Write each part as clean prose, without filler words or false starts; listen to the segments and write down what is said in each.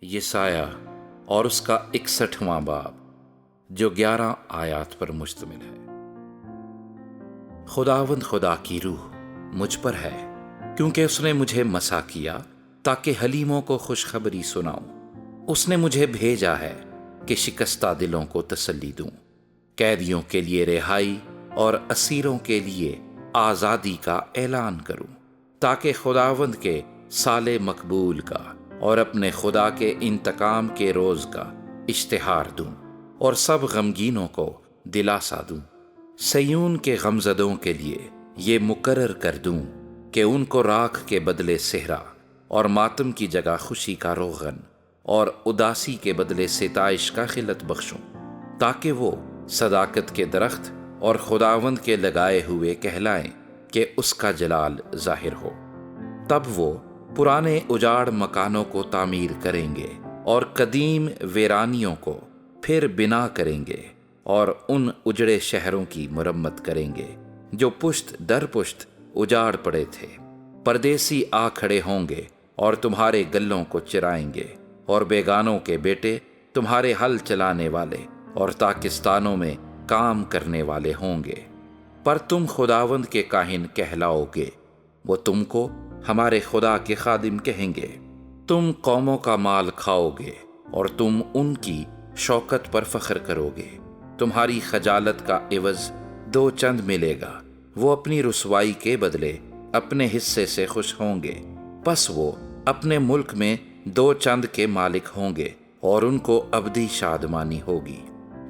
یسایہ اور اس کا 61واں باب جو 11 آیات پر مشتمل ہے۔ خداوند خدا کی روح مجھ پر ہے، کیونکہ اس نے مجھے مسا کیا تاکہ حلیموں کو خوشخبری سناؤں۔ اس نے مجھے بھیجا ہے کہ شکستہ دلوں کو تسلی دوں، قیدیوں کے لیے رہائی اور اسیروں کے لیے آزادی کا اعلان کروں، تاکہ خداوند کے سال مقبول کا اور اپنے خدا کے انتقام کے روز کا اشتہار دوں اور سب غمگینوں کو دلاسا دوں۔ سیون کے غمزدوں کے لیے یہ مقرر کر دوں کہ ان کو راکھ کے بدلے صحرا اور ماتم کی جگہ خوشی کا روغن اور اداسی کے بدلے ستائش کا خلت بخشوں، تاکہ وہ صداقت کے درخت اور خداوند کے لگائے ہوئے کہلائیں کہ اس کا جلال ظاہر ہو۔ تب وہ پرانے اجاڑ مکانوں کو تعمیر کریں گے اور قدیم ویرانیوں کو پھر بنا کریں گے، اور ان اجڑے شہروں کی مرمت کریں گے جو پشت در پشت اجاڑ پڑے تھے۔ پردیسی آ کھڑے ہوں گے اور تمہارے گلوں کو چرائیں گے، اور بیگانوں کے بیٹے تمہارے ہل چلانے والے اور تاکستانوں میں کام کرنے والے ہوں گے۔ پر تم خداوند کے کاہن کہلاؤ گے، وہ تم کو ہمارے خدا کے خادم کہیں گے۔ تم قوموں کا مال کھاؤ گے اور تم ان کی شوکت پر فخر کرو گے۔ تمہاری خجالت کا عوض 2 چند ملے گا، وہ اپنی رسوائی کے بدلے اپنے حصے سے خوش ہوں گے۔ پس وہ اپنے ملک میں 2 چند کے مالک ہوں گے اور ان کو ابدی شادمانی ہوگی،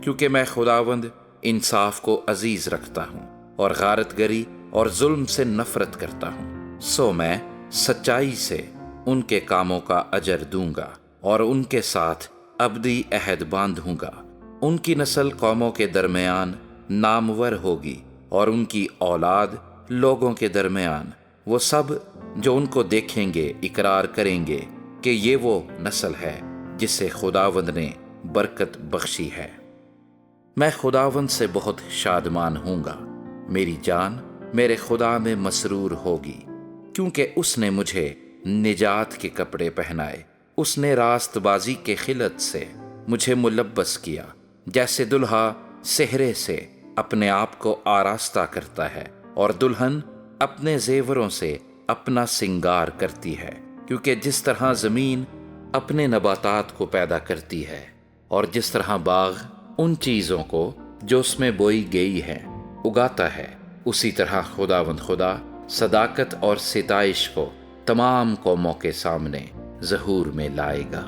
کیونکہ میں خداوند انصاف کو عزیز رکھتا ہوں اور غارت گری اور ظلم سے نفرت کرتا ہوں۔ سو میں سچائی سے ان کے کاموں کا اجر دوں گا اور ان کے ساتھ ابدی عہد باندھوں گا۔ ان کی نسل قوموں کے درمیان نامور ہوگی اور ان کی اولاد لوگوں کے درمیان۔ وہ سب جو ان کو دیکھیں گے اقرار کریں گے کہ یہ وہ نسل ہے جسے خداوند نے برکت بخشی ہے۔ میں خداوند سے بہت شادمان ہوں گا، میری جان میرے خدا میں مسرور ہوگی، کیونکہ اس نے مجھے نجات کے کپڑے پہنائے۔ اس نے راست بازی کے خلت سے مجھے ملبس کیا، جیسے دلہا سہرے سے اپنے آپ کو آراستہ کرتا ہے اور دلہن اپنے زیوروں سے اپنا سنگار کرتی ہے، کیونکہ جس طرح زمین اپنے نباتات کو پیدا کرتی ہے اور جس طرح باغ ان چیزوں کو جو اس میں بوئی گئی ہے اگاتا ہے، اسی طرح خداوند خدا صداقت اور ستائش کو تمام قوموں کے سامنے ظہور میں لائے گا۔